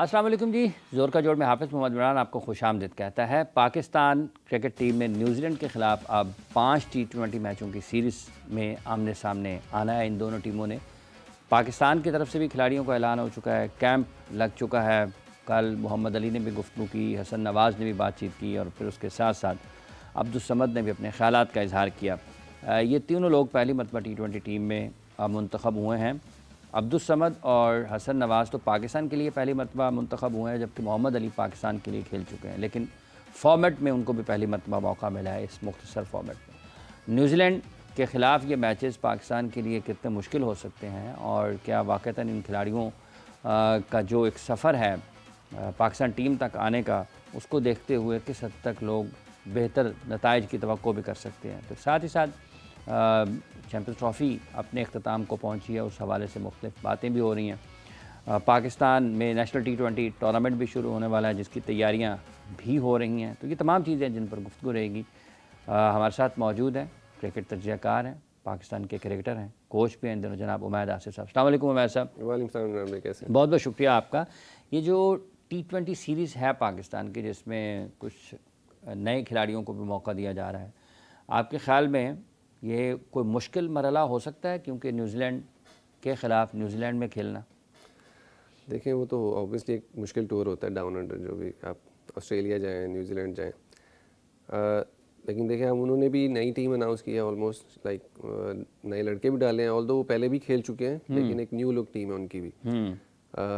अस्सलाम वालेकुम जी। ज़ोर का जोड़ में हाफ़िज़ मोहम्मद इमरान आपको खुशामदीद कहता है। पाकिस्तान क्रिकेट टीम ने न्यूजीलैंड के ख़िलाफ़ अब 5 T20 मैचों की सीरीज़ में आमने सामने आना है। इन दोनों टीमों ने पाकिस्तान की तरफ से भी खिलाड़ियों का ऐलान हो चुका है, कैंप लग चुका है। कल मोहम्मद अली ने भी गुफ्तगू की, हसन नवाज़ ने भी बातचीत की और फिर उसके साथ साथ अब्दुस समद ने भी अपने ख़यालात का इज़हार किया। ये तीनों लोग पहली मरतबा T20 टीम में मुंतखब हुए हैं। अब्दुस समद और हसन नवाज़ तो पाकिस्तान के लिए पहली मरतबा मुंतखब हुए हैं, जबकि मोहम्मद अली पाकिस्तान के लिए खेल चुके हैं, लेकिन फ़ॉर्मेट में उनको भी पहली मरतबा मौका मिला है। इस मुख्तसर फ़ॉर्मेट में न्यूजीलैंड के ख़िलाफ़ ये मैचेस पाकिस्तान के लिए कितने मुश्किल हो सकते हैं और क्या वाक़तन इन खिलाड़ियों का जो एक सफ़र है पाकिस्तान टीम तक आने का, उसको देखते हुए किस हद तक लोग बेहतर नताइज की तवक्को भी कर सकते हैं। तो साथ ही साथ चैम्पियंस ट्रॉफ़ी अपने अख्ताम को पहुंची है, उस हवाले से मुख्तलिफ़ बातें भी हो रही हैं। पाकिस्तान में नेशनल T20 टूर्नामेंट भी शुरू होने वाला है, जिसकी तैयारियां भी हो रही हैं। तो ये तमाम चीज़ें जिन पर गुफ्तगू रहेगी। हमारे साथ मौजूद हैं क्रिकेट तजज़ियाकार हैं, पाकिस्तान के क्रिकेटर हैं, कोच भी हैं इन दिनों, जनाब उमैद आसिफ साहब। अस्सलाम वालेकुम उमैद साहब। वालेकुम सलाम, कैसे? बहुत बहुत शुक्रिया आपका। ये जो T20 सीरीज़ है पाकिस्तान की, जिसमें कुछ नए खिलाड़ियों को भी मौका दिया जा रहा है, आपके ख़्याल में ये कोई मुश्किल मरहला हो सकता है, क्योंकि न्यूजीलैंड के ख़िलाफ़ न्यूजीलैंड में खेलना? देखें, वो तो ऑब्वियसली एक मुश्किल टूर होता है डाउन अंडर, जो भी आप ऑस्ट्रेलिया जाएं, न्यूजीलैंड जाएं। लेकिन देखें, हम उन्होंने भी नई टीम अनाउंस की है, ऑलमोस्ट लाइक नए लड़के भी डाले हैं, ऑल्दो वो पहले भी खेल चुके हैं, लेकिन एक न्यू लुक टीम है उनकी भी।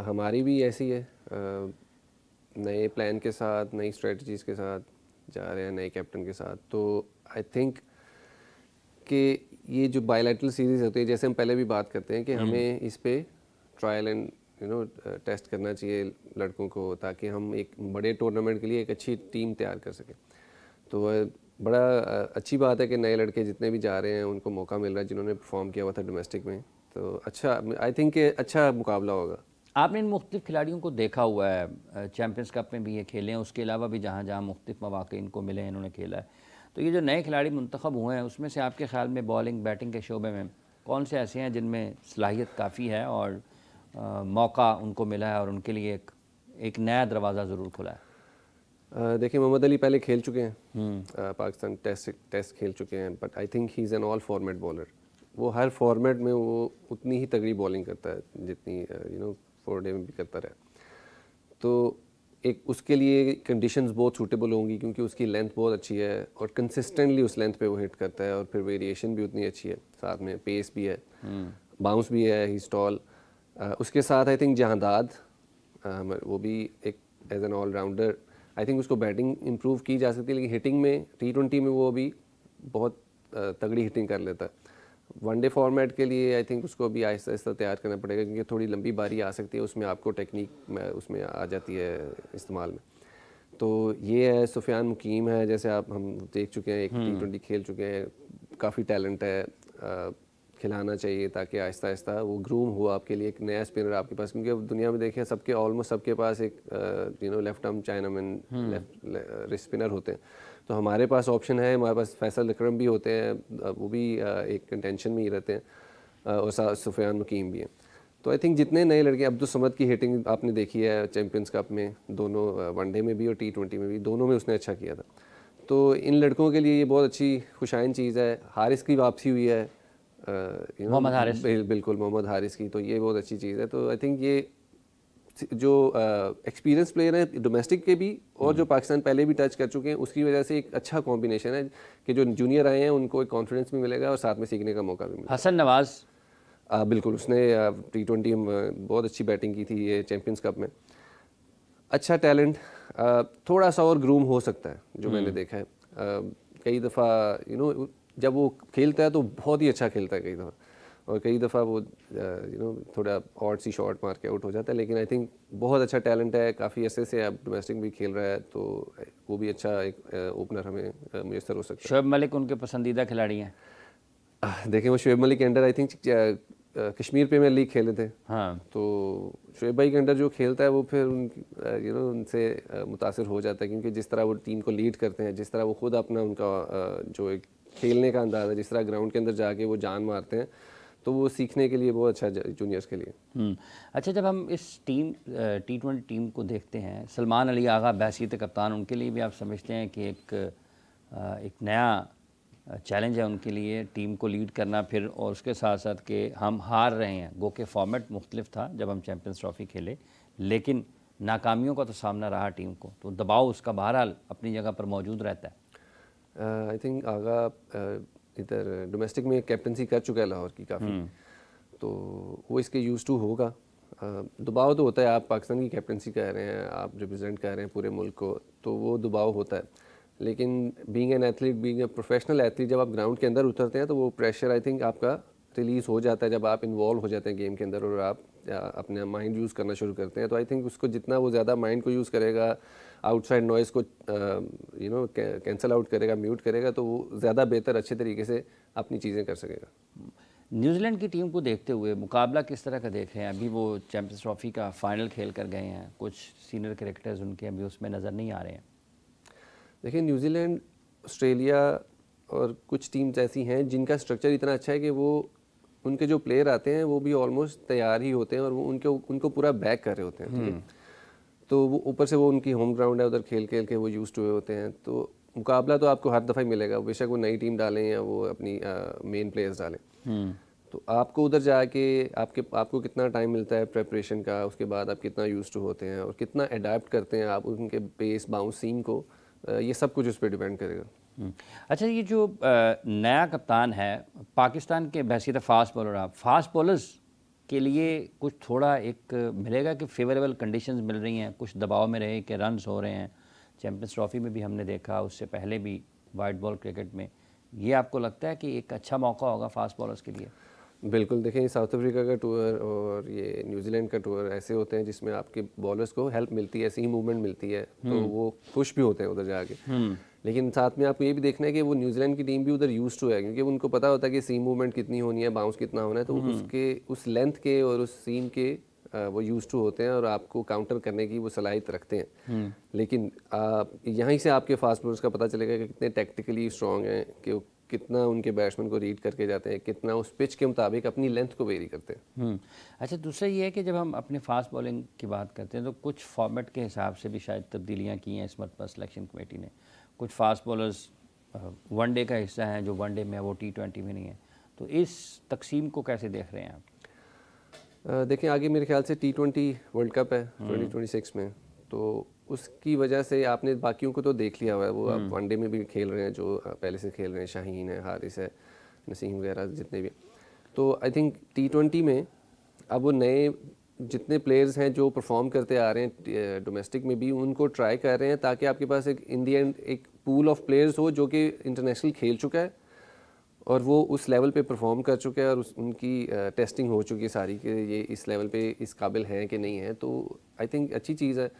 हमारी भी ऐसी है, नए प्लान के साथ, नई स्ट्रेटजीज़ के साथ जा रहे हैं, नए कैप्टन के साथ। तो आई थिंक कि ये जो बायलैटरल सीरीज़ होती है, जैसे हम पहले भी बात करते हैं कि हमें इस पे ट्रायल एंड टेस्ट करना चाहिए लड़कों को, ताकि हम एक बड़े टूर्नामेंट के लिए एक अच्छी टीम तैयार कर सकें। तो बड़ा अच्छी बात है कि नए लड़के जितने भी जा रहे हैं उनको मौका मिल रहा है, जिन्होंने परफॉर्म किया हुआ था डोमेस्टिक में। तो अच्छा, आई थिंक अच्छा मुकाबला होगा। आपने इन मुख्तलिफ़ खिलाड़ियों को देखा हुआ है, चैम्पियंस कप में भी ये खेले हैं, उसके अलावा भी जहाँ जहाँ मुख्तलिफ़ मौक़े इनको मिले हैं इन्होंने खेला है। तो ये जो नए खिलाड़ी मुंतखब हुए हैं, उसमें से आपके ख़्याल में बॉलिंग बैटिंग के शोबे में कौन से ऐसे हैं जिनमें सलाहियत काफ़ी है और मौका उनको मिला है और उनके लिए एक नया दरवाज़ा ज़रूर खुला है? देखिए, मोहम्मद अली पहले खेल चुके हैं, पाकिस्तान टेस्ट खेल चुके हैं, but I think he is an all format bowler. वो हर फॉर्मेट में वो उतनी ही तगड़ी बॉलिंग करता है जितनी 4 डे में भी करता रहा। तो एक उसके लिए कंडीशंस बहुत सूटेबल होंगी, क्योंकि उसकी लेंथ बहुत अच्छी है और कंसिस्टेंटली उस लेंथ पे वो हिट करता है, और फिर वेरिएशन भी उतनी अच्छी है, साथ में पेस भी है, बाउंस भी है, ही स्टॉल। उसके साथ आई थिंक जहांदाद, वो भी एक as an all-rounder, I think उसको बैटिंग इंप्रूव की जा सकती है, लेकिन हिटिंग में T20 में वो भी बहुत तगड़ी हिटिंग कर लेता है। वनडे फॉर्मेट के लिए आई थिंक उसको भी आहिस्ता आहिस्ता तैयार करना पड़ेगा, क्योंकि थोड़ी लंबी बारी आ सकती है, उसमें आपको टेक्निक उसमें आ जाती है इस्तेमाल में। तो ये है, सुफियान मुकीम है, जैसे हम देख चुके हैं, एक T20 खेल चुके हैं, काफ़ी टैलेंट है, खिलाना चाहिए ताकि आहिस्ता आहिस्ता वो ग्रूम हो आपके लिए एक नया स्पिनर आपके पास, क्योंकि अब दुनिया में देखें सबके ऑलमोस्ट सबके पास एक left arm chinaman left spinner होते हैं। तो हमारे पास ऑप्शन है, हमारे पास फैसल अकरम भी होते हैं, वो भी एक कंटेंशन में ही रहते हैं, और सुफियान मुकीम भी हैं। तो आई थिंक जितने नए लड़के, अब्दुस समद की हिटिंग आपने देखी है चैम्पियंस कप में, दोनों वनडे में भी और T20 में भी, दोनों में उसने अच्छा किया था। तो इन लड़कों के लिए ये बहुत अच्छी खुशाइन चीज़ है। हारिस की वापसी हुई है, मोहम्मद हारिस, बिल्कुल मोहम्मद हारिस की, तो ये बहुत अच्छी चीज़ है। तो आई थिंक ये जो एक्सपीरियंस प्लेयर हैं डोमेस्टिक के भी, और जो पाकिस्तान पहले भी टच कर चुके हैं, उसकी वजह से एक अच्छा कॉम्बिनेशन है कि जो जूनियर आए हैं उनको एक कॉन्फिडेंस भी मिलेगा और साथ में सीखने का मौका भी मिलेगा। हसन नवाज़, बिल्कुल, उसने T20 में बहुत अच्छी बैटिंग की थी ये चैम्पियंस कप में। अच्छा टैलेंट, थोड़ा सा और ग्रूम हो सकता है, जो मैंने देखा है कई दफ़ा। जब वो खेलता है तो बहुत ही अच्छा खेलता है कई दफ़ा, और कई दफ़ा वो थोड़ा ऑड सी शॉट मार के आउट हो जाता है, लेकिन आई थिंक बहुत अच्छा टैलेंट है, काफ़ी ऐसे से अब डोमेस्टिक भी खेल रहा है, तो वो भी अच्छा एक ओपनर हमें मुयसर हो सकता है। शोएब मलिक उनके पसंदीदा खिलाड़ी हैं। देखें, वो शोएब मलिक के under I think Kashmir premier league खेले थे। हाँ, तो शोएब भाई के अंडर जो खेलता है वो फिर उनसे मुतासिर हो जाता है, क्योंकि जिस तरह वो टीम को लीड करते हैं, जिस तरह वो खुद अपना उनका जो एक खेलने का अंदाज़ है, जिस तरह ग्राउंड के अंदर जाके वो जान मारते हैं, तो वो सीखने के लिए बहुत अच्छा जूनियर्स के लिए। अच्छा, जब हम इस T20 टीम को देखते हैं, सलमान अली आगा बहसीत कप्तान, उनके लिए भी आप समझते हैं कि एक नया चैलेंज है उनके लिए टीम को लीड करना, फिर और उसके साथ साथ कि हम हार रहे हैं, गो के फॉर्मेट मुख्तलिफ था जब हम चैम्पियंस ट्रॉफी खेले, लेकिन नाकामियों का तो सामना रहा टीम को, तो दबाव उसका बहरहाल अपनी जगह पर मौजूद रहता है। आई थिंक आगा इधर डोमेस्टिक में कैप्टनसी कर चुका है लाहौर की काफ़ी, तो वो इसके यूज़ टू होगा। दबाव तो होता है, आप पाकिस्तान की कैप्टनसी कर रहे हैं, आप रिप्रेजेंट कर रहे हैं पूरे मुल्क को, तो वो दबाव होता है। लेकिन being an athlete, being a professional athlete, जब आप ग्राउंड के अंदर उतरते हैं तो वो प्रेशर आई थिंक आपका रिलीज़ हो जाता है जब आप इन्वॉल्व हो जाते हैं गेम के अंदर और आप अपना माइंड यूज़ करना शुरू करते हैं। तो आई थिंक उसको जितना वो ज़्यादा माइंड को यूज़ करेगा, आउटसाइड नॉइज़ को कैंसिल आउट करेगा, म्यूट करेगा, तो वो ज़्यादा बेहतर अच्छे तरीके से अपनी चीज़ें कर सकेगा। न्यूजीलैंड की टीम को देखते हुए मुकाबला किस तरह का देख रहे हैं? अभी वो चैम्पियंस ट्रॉफी का फाइनल खेल कर गए हैं, कुछ सीनियर क्रिकेटर्स उनके अभी उसमें नज़र नहीं आ रहे हैं। देखिए, न्यूजीलैंड, ऑस्ट्रेलिया और कुछ टीम्स ऐसी हैं जिनका स्ट्रक्चर इतना अच्छा है कि वो उनके जो प्लेयर आते हैं वो भी ऑलमोस्ट तैयार ही होते हैं और वो उनको पूरा बैक कर रहे होते हैं, ठीक है। तो वो ऊपर से वो उनकी होम ग्राउंड है, उधर खेल खेल के वो यूज टू होते हैं, तो मुकाबला तो आपको हर दफ़ा ही मिलेगा, बेशक वो नई टीम डालें या वो अपनी मेन प्लेयर्स डालें। तो आपको उधर जाके आपको कितना टाइम मिलता है प्रेपरेशन का, उसके बाद आप कितना यूज टू होते हैं और कितना अडेप्ट करते हैं आप उनके पेस, बाउंस, सीम को, ये सब कुछ उस पर डिपेंड करेगा। अच्छा, ये जो नया कप्तान है पाकिस्तान के बहसीत फास्ट बॉलर, आप फास्ट बॉलर्स के लिए कुछ थोड़ा एक मिलेगा कि फेवरेबल कंडीशंस मिल रही हैं, कुछ दबाव में रहे कि रन्स हो रहे हैं, चैम्पियंस ट्रॉफी में भी हमने देखा, उससे पहले भी वाइट बॉल क्रिकेट में, ये आपको लगता है कि एक अच्छा मौका होगा फास्ट बॉलर्स के लिए? बिल्कुल, देखें साउथ अफ्रीका का टूर और ये न्यूजीलैंड का टूर ऐसे होते हैं जिसमें आपके बॉलर्स को हेल्प मिलती है, ऐसी ही मूवमेंट मिलती है, तो वो खुश भी होते हैं उधर जाके। लेकिन साथ में आपको ये भी देखना है कि वो न्यूजीलैंड की टीम भी उधर यूज टू है, क्योंकि उनको पता होता है कि सीम मूवमेंट कितनी होनी है, बाउंस कितना होना है, तो उसके उस लेंथ के और उस सीम के वो यूज टू होते हैं और आपको काउंटर करने की वो सलाहियत रखते हैं। लेकिन यहीं से आपके फास्ट बॉलर्स का पता चलेगा कि कितने टैक्टिकली स्ट्रॉन्ग हैं, कि कितना उनके बैट्समैन को रीड करके जाते हैं, कितना उस पिच के मुताबिक अपनी लेंथ को वेरी करते हैं। अच्छा, दूसरा ये है कि जब हम अपने फास्ट बॉलिंग की बात करते हैं तो कुछ फॉर्मेट के हिसाब से भी शायद तब्दीलियाँ की हैं इस मरतबा सिलेक्शन कमेटी ने। कुछ फास्ट बॉलर्स वनडे का हिस्सा हैं जो वनडे में है, वो T20 में नहीं है, तो इस तकसीम को कैसे देख रहे हैं आप? देखें, आगे मेरे ख्याल से T20 वर्ल्ड कप है 2026 में, तो उसकी वजह से आपने बाकियों को तो देख लिया हुआ है, वो अब वनडे में भी खेल रहे हैं, जो पहले से खेल रहे हैं, शाहीन है, हारिस है, नसीम वगैरह जितने भी। तो आई थिंक T20 में अब वो नए जितने प्लेयर्स हैं जो परफॉर्म करते आ रहे हैं डोमेस्टिक में भी, उनको ट्राई कर रहे हैं ताकि आपके पास एक इन दी एंड एक पूल ऑफ प्लेयर्स हो जो कि इंटरनेशनल खेल चुका है और वो उस लेवल पे परफॉर्म कर चुके हैं और उनकी टेस्टिंग हो चुकी है सारी कि ये इस लेवल पे इस काबिल हैं कि नहीं हैं। तो आई थिंक अच्छी चीज़ है।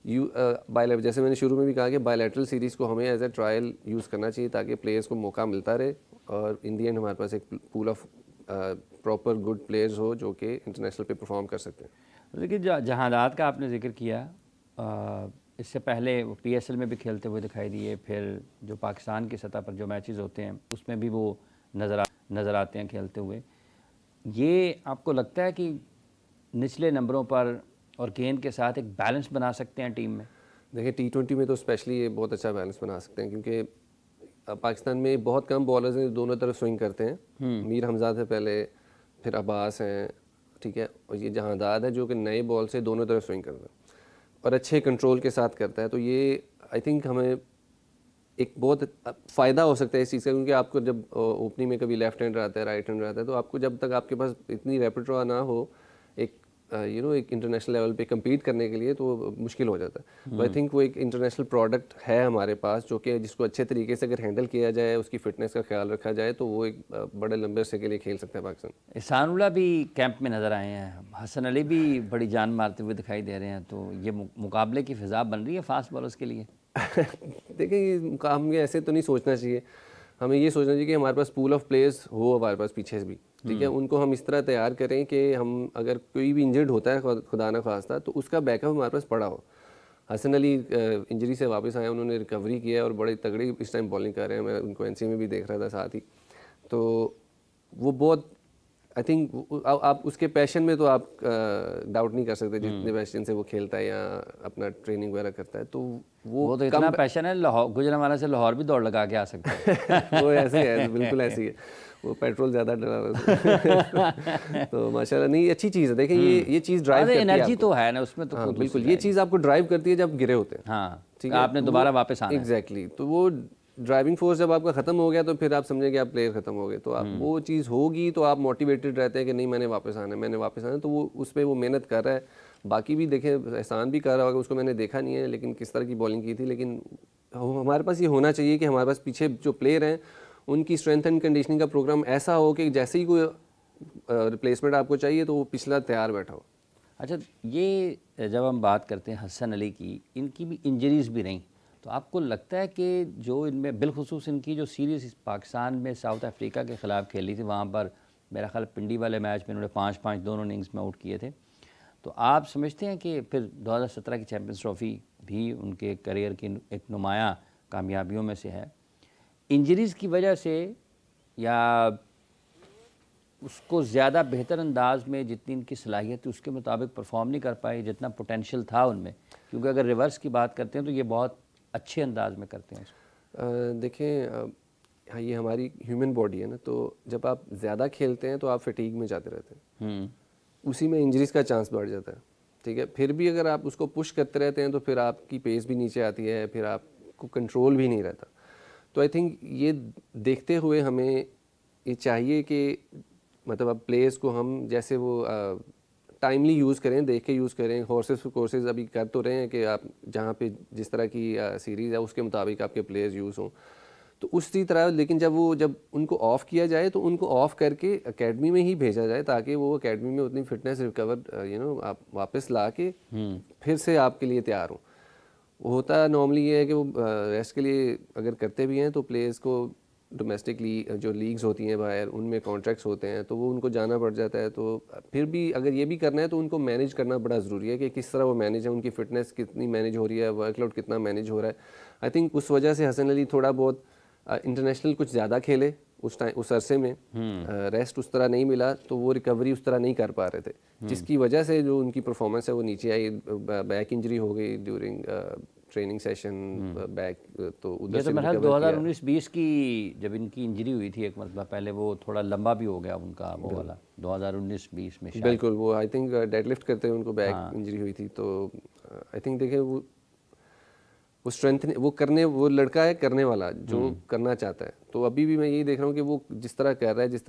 जैसे मैंने शुरू में भी कहा कि बायलैटरल सीरीज़ को हमें एज ए ट्रायल यूज़ करना चाहिए ताकि प्लेयर्स को मौका मिलता रहे और इन दी एंड हमारे पास एक pool of proper good players हो जो कि इंटरनेशनल पे परफॉर्म कर सकते हैं। लेकिन जहादात का आपने जिक्र किया, इससे पहले वो PSL में भी खेलते हुए दिखाई दिए, फिर जो पाकिस्तान की सतह पर जो मैचेस होते हैं उसमें भी वो नज़र आते हैं खेलते हुए। ये आपको लगता है कि निचले नंबरों पर और गेंद के साथ एक बैलेंस बना सकते हैं टीम में? देखिए, T20 में तो स्पेशली ये बहुत अच्छा बैलेंस बना सकते हैं, क्योंकि पाकिस्तान में बहुत कम बॉलर्स हैं दोनों तरफ स्विंग करते हैं। मीर हमजाद है पहले, फिर अब्बास हैं, ठीक है, और ये जहादाद है जो कि नए बॉल से दोनों तरफ स्विंग करता है और अच्छे कंट्रोल के साथ करता है। तो ये आई थिंक हमें एक बहुत फ़ायदा हो सकता है इस चीज़ का, क्योंकि आपको जब ओपनिंग में कभी लेफ्ट हैंडर आता है, राइट हैंडर आता है, तो आपको जब तक आपके पास इतनी रेpertoire ना हो एक एक इंटरनेशनल लेवल पे compete करने के लिए, तो मुश्किल हो जाता है। तो आई थिंक वो एक इंटरनेशनल प्रोडक्ट है हमारे पास जो कि जिसको अच्छे तरीके से अगर हैंडल किया जाए, उसकी फ़िटनेस का ख्याल रखा जाए, तो वो एक बड़े लंबे अरसे के लिए खेल सकता है पाकिस्तान। एहसानुल्लाह भी कैंप में नज़र आए हैं, हसन अली भी बड़ी जान मारते हुए दिखाई दे रहे हैं, तो ये मुकाबले की फ़िज़ा बन रही है फास्ट बॉलर्स के लिए? देखिए, हमें ऐसे तो नहीं सोचना चाहिए, हमें ये सोचना चाहिए कि हमारे पास पूल ऑफ प्लेयर्स हो हमारे पास पीछे भी, ठीक है, उनको हम इस तरह तैयार करें कि हम अगर कोई भी इंजर्ड होता है खुदा ना खास्ता, तो उसका बैकअप हमारे पास पड़ा हो। हसन अली इंजरी से वापस आए, उन्होंने रिकवरी किया और बड़े तगड़ी इस टाइम बॉलिंग कर रहे हैं, मैं उनको NC में भी देख रहा था साथ ही। तो वो बहुत आई थिंक आप उसके पैशन में तो आप डाउट नहीं कर सकते, जितने पैशन से वो खेलता है या अपना ट्रेनिंग वगैरह करता है, तो वो तो इतना पैशन है, लाहौर गुजरांवाला से लाहौर भी दौड़ लगा के आ सकता है। वो ऐसे ही है, बिल्कुल ऐसे ही है, वो पेट्रोल ज़्यादा डला रहा है। तो माशाल्लाह, नहीं अच्छी चीज़ है। देखिए ये चीज़ ड्राइव करती है, एनर्जी तो है ना उसमें, तो हाँ बिल्कुल, ये चीज़ आपको ड्राइव करती है जब गिरे होते हैं। हाँ, ठीक है, आपने दोबारा वापस आना है। एग्जैक्टली, तो वो ड्राइविंग फोर्स जब आपका ख़त्म हो गया तो फिर आप समझेंगे आप प्लेयर ख़त्म हो गए, तो आप वो चीज़ होगी तो आप मोटिवेटेड रहते हैं कि नहीं मैंने वापस आना है, मैंने वापस आना है, तो वो उस पर वो मेहनत कर रहा है। बाकी भी देखें, एहसान भी कर रहा होगा, उसको मैंने देखा नहीं है लेकिन किस तरह की बॉलिंग की थी, लेकिन हमारे पास ये होना चाहिए कि हमारे पास पीछे जो प्लेयर हैं उनकी स्ट्रेंथ एंड कंडीशनिंग का प्रोग्राम ऐसा हो कि जैसे ही कोई रिप्लेसमेंट आपको चाहिए तो वो पिछला तैयार बैठा हो। अच्छा, ये जब हम बात करते हैं हसन अली की, इनकी भी इंजरीज़ भी रहीं, तो आपको लगता है कि जो इनमें बिलखुसूस इनकी जो सीरीज़ पाकिस्तान में साउथ अफ्रीका के ख़िलाफ़ खेली थी, वहाँ पर मेरा ख्याल पिंडी वाले मैच में इन्होंने 5-5 दोनों इनिंग्स में आउट किए थे, तो आप समझते हैं कि फिर 2017 की चैम्पियंस ट्रॉफ़ी भी उनके करियर की एक नुमायाँ कामयाबियों में से है, इंजरीज़ की वजह से या उसको ज़्यादा बेहतर अंदाज में जितनी इनकी सलाहियत थी उसके मुताबिक परफॉर्म नहीं कर पाए जितना पोटेंशियल था उनमें? क्योंकि अगर रिवर्स की बात करते हैं तो ये बहुत अच्छे अंदाज में करते हैं। देखें, हाँ ये हमारी ह्यूमन बॉडी है ना, तो जब आप ज़्यादा खेलते हैं तो आप फटीग में जाते रहते हैं, उसी में इंजरीज़ का चांस बढ़ जाता है। ठीक है, फिर भी अगर आप उसको पुश करते रहते हैं तो फिर आपकी पेस भी नीचे आती है, फिर आपको कंट्रोल भी नहीं रहता। तो आई थिंक ये देखते हुए हमें ये चाहिए कि मतलब अब प्लेयर्स को हम जैसे वो टाइमली यूज़ करें, देख के यूज़ करें। हॉर्सेस कोर्सेज अभी कर तो रहे हैं कि आप जहाँ पे जिस तरह की सीरीज़ है उसके मुताबिक आपके प्लेयर्स यूज़ हों, तो उसी तरह। लेकिन जब उनको ऑफ़ किया जाए तो उनको ऑफ़ करके एकेडमी में ही भेजा जाए ताकि वो एकेडमी में उतनी फिटनेस रिकवर आप वापस ला के फिर से आपके लिए तैयार हों। होता नॉर्मली ये है कि वो रेस्ट के लिए अगर करते भी हैं तो प्लेयर्स को डोमेस्टिक जो लीग्स होती हैं बाहर, उनमें कॉन्ट्रैक्ट्स होते हैं तो वो उनको जाना पड़ जाता है। तो फिर भी अगर ये भी करना है तो उनको मैनेज करना बड़ा ज़रूरी है कि किस तरह वो मैनेज है, उनकी फ़िटनेस कितनी मैनेज हो रही है, वर्कलोड कितना मैनेज हो रहा है। आई थिंक उस वजह से हसन अली थोड़ा बहुत इंटरनेशनल कुछ ज़्यादा खेले उस अरसे में, रेस्ट उस तरह नहीं मिला तो वो रिकवरी उस तरह नहीं कर पा रहे थे, जिसकी वजह से जो उनकी परफॉर्मेंस है वो नीचे आई। बैक इंजरी हो गई ड्यूरिंग ट्रेनिंग सेशन बैक, तो उधर से 2019-20 की जब इनकी इंजरी हुई थी एक मतलब पहले, वो थोड़ा लंबा भी हो गया उनका वो वाला 2019-20 में शायद। बिल्कुल, वो आई थिंक डेडलिफ्ट करते हुए उनको बैक इंजरी हुई थी। तो आई थिंक देखिए वो स्ट्रेंथ वो लड़का है करने वाला जो करना चाहता है। तो अभी भी मैं यही देख रहा हूँ कि वो जिस तरह कर रहा है, जिस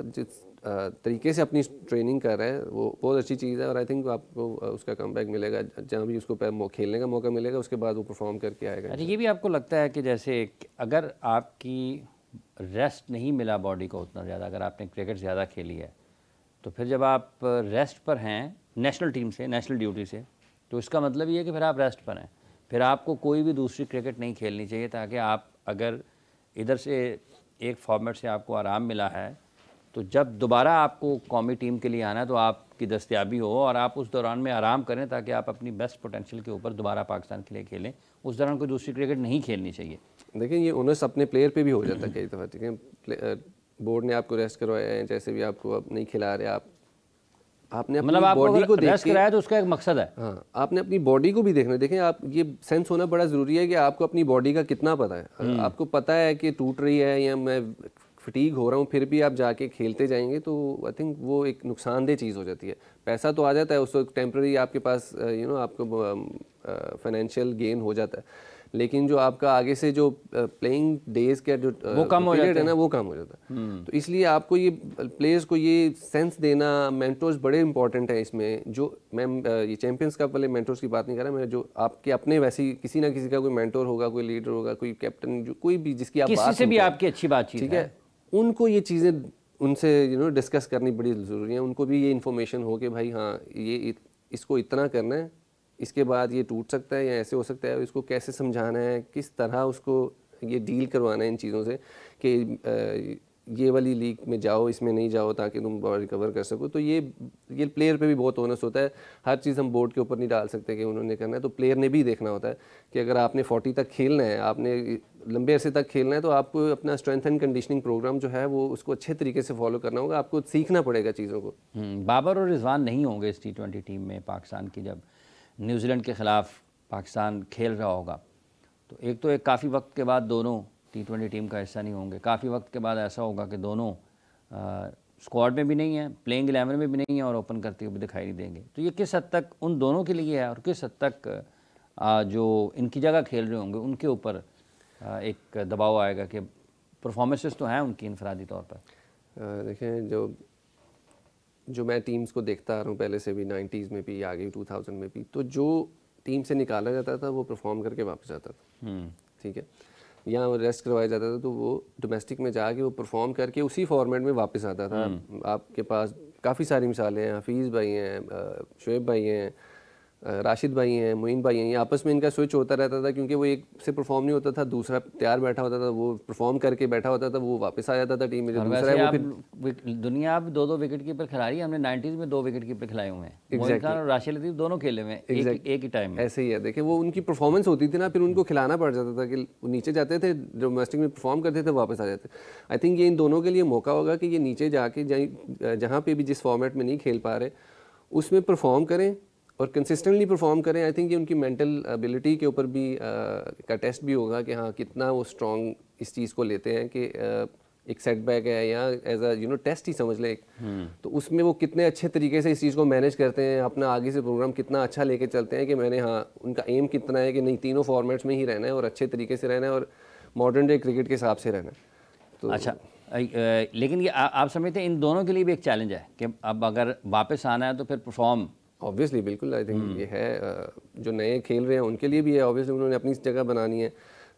तरीके से अपनी ट्रेनिंग कर रहा है, वो बहुत अच्छी चीज़ है। और आई थिंक आपको उसका कमबैक मिलेगा जहाँ भी उसको खेलने का मौका मिलेगा, उसके बाद वो परफॉर्म करके आएगा। अच्छा, ये भी आपको लगता है कि जैसे अगर आपकी रेस्ट नहीं मिला बॉडी को उतना ज़्यादा, अगर आपने क्रिकेट ज़्यादा खेली है, तो फिर जब आप रेस्ट पर हैं नेशनल टीम से, नेशनल ड्यूटी से, तो इसका मतलब ये है कि फिर आप रेस्ट पर हैं, फिर आपको कोई भी दूसरी क्रिकेट नहीं खेलनी चाहिए, ताकि आप अगर इधर से एक फॉर्मेट से आपको आराम मिला है तो जब दोबारा आपको कौमी टीम के लिए आना है तो आपकी दस्तयाबी हो और आप उस दौरान में आराम करें ताकि आप अपनी बेस्ट पोटेंशियल के ऊपर दोबारा पाकिस्तान के लिए खेलें। उस दौरान कोई दूसरी क्रिकेट नहीं खेलनी चाहिए। देखिए ये ओनर्स अपने प्लेयर पे भी हो जाता है कई दफ़ा। ठीक है, बोर्ड ने आपको रेस्ट करवाया है, जैसे भी आपको अब नहीं खिला रहे, आपने अपनी बॉडी को रेस्ट कराया तो उसका एक मकसद है। हाँ, आपने अपनी बॉडी को भी देखना है। देखें, आप ये सेंस होना बड़ा ज़रूरी है कि आपको अपनी बॉडी का कितना पता है। आपको पता है कि टूट रही है या मैं फटीग हो रहा हूँ, फिर भी आप जाके खेलते जाएंगे तो आई थिंक वो एक नुकसानदेह चीज़ हो जाती है। पैसा तो आ जाता है उस वक्त टेम्प्रेरी आपके पास, आपको फाइनेंशियल गेन हो जाता है, लेकिन जो आपका आगे से जो प्लेइंग डेज का जो पीरियड है ना, वो कम हो जाता है। तो इसलिए आपको ये प्लेयर्स को ये सेंस देना, मेंटर्स बड़े इंपॉर्टेंट हैं इसमें। जो मैं ये चैंपियंस कप वाले मेंटर्स की बात नहीं कर रहा मैं, जो आपके अपने वैसी किसी ना किसी का कोई मेंटर होगा, कोई लीडर होगा, कोई कैप्टन, जो कोई भी जिसकी आप किसी से भी आपकी अच्छी बातचीत, ठीक है, उनको ये चीज़ें उनसे डिस्कस करनी बड़ी ज़रूरी है। उनको भी ये इन्फॉर्मेशन हो कि भाई हाँ ये इसको इतना करना है, इसके बाद ये टूट सकता है या ऐसे हो सकता है, इसको कैसे समझाना है, किस तरह उसको ये डील करवाना है इन चीज़ों से कि ये वाली लीग में जाओ, इसमें नहीं जाओ ताकि तुम बॉल रिकवर कर सको। तो ये प्लेयर पे भी बहुत ओनस होता है। हर चीज़ हम बोर्ड के ऊपर नहीं डाल सकते कि उन्होंने करना है, तो प्लेयर ने भी देखना होता है कि अगर आपने 40 तक खेलना है, आपने लंबे अरसे तक खेलना है, तो आपको अपना स्ट्रेंथ एंड कंडीशनिंग प्रोग्राम जो है वो उसको अच्छे तरीके से फॉलो करना होगा, आपको सीखना पड़ेगा चीज़ों को। बाबर और रिजवान नहीं होंगे इस T20 टीम में पाकिस्तान की, जब न्यूजीलैंड के ख़िलाफ़ पाकिस्तान खेल रहा होगा। तो एक काफ़ी वक्त के बाद दोनों T20 टीम का हिस्सा नहीं होंगे। काफ़ी वक्त के बाद ऐसा होगा कि दोनों स्क्वाड में भी नहीं है, प्लेइंग 11 में भी नहीं है और ओपन करते हुए भी दिखाई नहीं देंगे। तो ये किस हद तक उन दोनों के लिए है और किस हद तक जो इनकी जगह खेल रहे होंगे उनके ऊपर एक दबाव आएगा कि परफॉर्मेंसेस तो हैं उनकी इनफरादी तौर पर। देखें, जो मैं टीम्स को देखता आ रहा हूँ पहले से भी, 90s में भी, आगे 2000 में भी, तो जो टीम से निकाला जाता था वो परफॉर्म करके वापस आता था। ठीक है, यहाँ रेस्ट करवाया जाता था तो वो डोमेस्टिक में जाके वो परफॉर्म करके उसी फॉर्मेट में वापस आता था। आपके पास काफ़ी सारी मिसालें हैं, हफीज़ भाई हैं, शुएब भाई हैं, राशिद भाई हैं, मोइन भाई हैं। ये आपस में इनका स्विच होता रहता था क्योंकि वो एक से परफॉर्म नहीं होता था, दूसरा तैयार बैठा होता था, वो परफॉर्म करके बैठा होता था, वो वापस आ जाता था टीम में। जो दूसरा है वो फिर दुनिया अब 2-2 विकेट कीपर खिला रही है। हमने 90s में 2 विकेट कीपर खिलाए हुए हैं। मोइन खान और राशिद लतीफ़ दोनों खेले हुए हैं एक ही टाइम में। ऐसे ही है। देखिए, वो उनकी परफॉर्मेंस होती थी ना, फिर उनको खिलाना पड़ जाता था कि वो नीचे जाते थे, डोमेस्टिक में परफॉर्म करते थे, वापस आ जाते। आई थिंक ये इन दोनों के लिए मौका होगा कि ये नीचे जाके जहाँ पे भी जिस फॉर्मेट में नहीं खेल पा रहे उसमें परफॉर्म करें और कंसिस्टेंटली परफॉर्म करें। आई थिंक ये उनकी मेंटल एबिलिटी के ऊपर भी का टेस्ट भी होगा कि हाँ कितना वो स्ट्रॉन्ग इस चीज़ को लेते हैं कि एक सेटबैक है या एज अ टेस्ट ही समझ लें। तो उसमें वो कितने अच्छे तरीके से इस चीज़ को मैनेज करते हैं, अपना आगे से प्रोग्राम कितना अच्छा लेके चलते हैं कि मैंने उनका एम कितना है कि नहीं तीनों फॉर्मेट्स में ही रहना है और अच्छे तरीके से रहना है और मॉडर्न डे क्रिकेट के हिसाब से रहना है। तो अच्छा, लेकिन ये आप समझते हैं इन दोनों के लिए भी एक चैलेंज है कि अब अगर वापस आना है तो फिर परफॉर्म ऑब्वियसली बिल्कुल। आई थिंक ये है जो नए खेल रहे हैं उनके लिए भी है। ऑब्वियसली उन्होंने अपनी जगह बनानी है।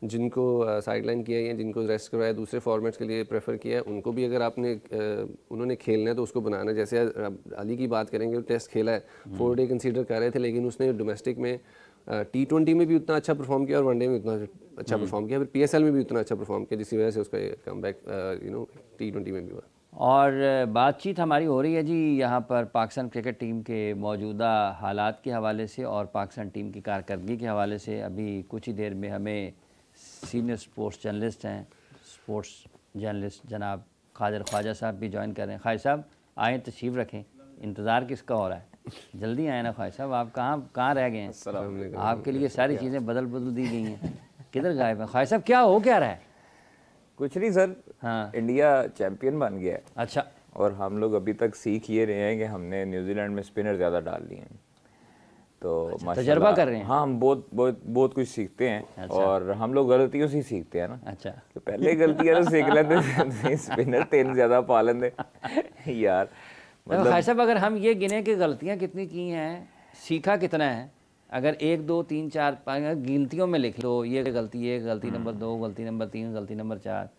जिनको साइडलाइन किया है, जिनको रेस्ट करवाया, दूसरे फॉर्मेट्स के लिए प्रेफर किया है, उनको भी अगर आपने उन्होंने खेलना है तो उसको बनाना है। जैसे अली की बात करेंगे, वो टेस्ट खेला है, 4 डे कंसीडर कर रहे थे, लेकिन उसने डोमेस्टिक में T20 में भी उतना अच्छा परफॉर्म किया और वनडे में उतना अच्छा परफॉर्म किया, फिर PSL में भी उतना अच्छा परफॉर्म किया, जिसकी वजह से उसका कम बैक T20 में भी हुआ। और बातचीत हमारी हो रही है जी यहाँ पर पाकिस्तान क्रिकेट टीम के मौजूदा हालात के हवाले से और पाकिस्तान टीम की कारकर्दगी के हवाले से। अभी कुछ ही देर में हमें सीनियर स्पोर्ट्स जर्नलिस्ट हैं, स्पोर्ट्स जर्नलिस्ट जनाब खादर ख्वाजा साहब भी ज्वाइन कर रहे हैं। ख्वाजा साहब आएँ, तशरीफ़ रखें, इंतज़ार किसका हो रहा है? जल्दी आए ना ख्वाजा साहब, आप कहाँ रह गए हैं? आपके लिए सारी चीज़ें बदल दी गई हैं, किधर गायब हैं ख्वाजा साहब? क्या रहा है? कुछ नहीं सर। हाँ, इंडिया चैंपियन बन गया है। अच्छा। और हम लोग अभी तक सीख ये रहे हैं कि हमने न्यूजीलैंड में स्पिनर ज़्यादा डाल दिए हैं, तो अच्छा, तजर्बा कर रहे हैं। हाँ, हम बहुत कुछ सीखते हैं। अच्छा। और हम लोग गलतियों से ही सीखते हैं ना। अच्छा, तो पहले गलतियाँ तो सीख लेते स्पिनर तेन ज़्यादा पा लेंगे यार। मतलब भाई साहब, अगर हम ये गिने कि गलतियाँ कितनी की हैं, सीखा कितना है, अगर 1 2 3 4 5 गिनतियों में लिख लो, ये गलती 1, गलती नंबर 2, गलती नंबर 3, गलती नंबर 4,